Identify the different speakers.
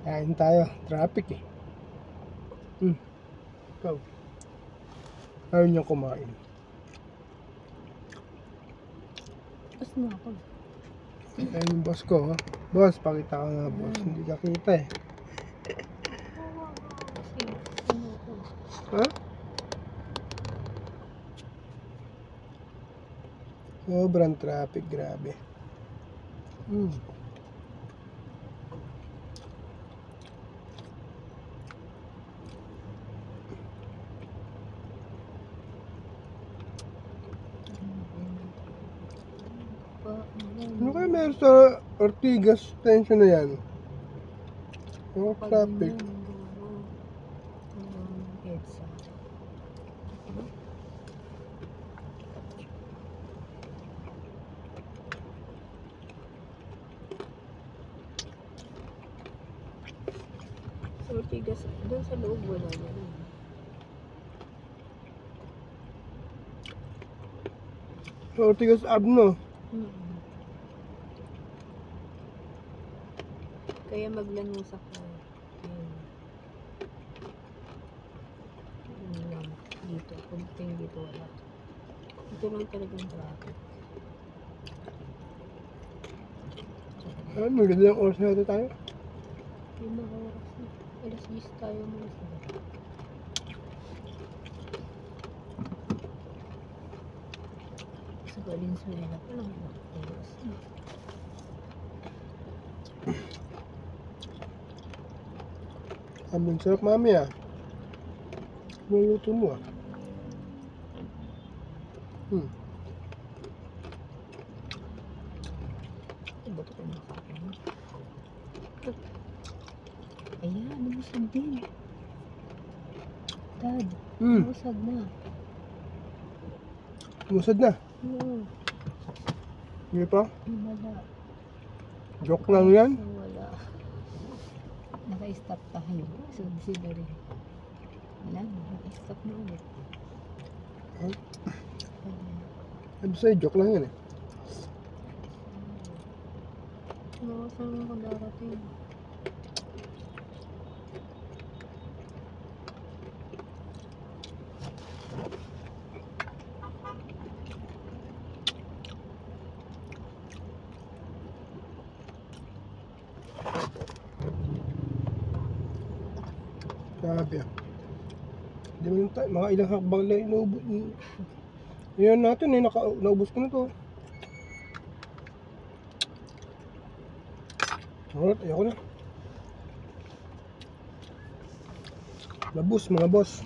Speaker 1: Kain tayo. Traffic eh. Ikaw. Ayaw niya kumain.
Speaker 2: Tapos na ako.
Speaker 1: Ayun yung boss ko. Oh. Boss, pakita ka nga boss. Hindi ka kita eh.
Speaker 2: Kasi, ano ako.
Speaker 1: Ha? Sobrang traffic, grabe. Ano kaya meron sa Ortigas tension na yan? Yung traffic.
Speaker 2: Sa Ortigas, doon sa loob wala na rin.
Speaker 1: Sa Ortigas Abno.
Speaker 2: Kaya maglanusak ko. Dito, kunting dito wala. Ito lang talagang traffic.
Speaker 1: May ganda yung oras na ito tayo.
Speaker 2: Yung mga oras na. Alas 10 tayo muna sa Valenzuela pa lang. Oras na.
Speaker 1: Ang sarap mami ah. Maluto mo ah.
Speaker 2: Ba't ko na kain? Ayan, lumusad din. Dad, lumusad na.
Speaker 1: Lumusad na?
Speaker 2: Oo.
Speaker 1: Hindi pa?
Speaker 2: Wala.
Speaker 1: Joke lang yan?
Speaker 2: Wala. Naka-stop tayo. So, sila rin. Wala na, naka-stop na ulit.
Speaker 1: Sabi sa'yo, joke lang yan eh.
Speaker 2: Saan ako darating?
Speaker 1: Grabe ah. Hindi mo lang tayo, mga ilang hakbang lang inuubos. Yan natin eh, naubos ko na to. Alright, ayoko na. Labos mga boss.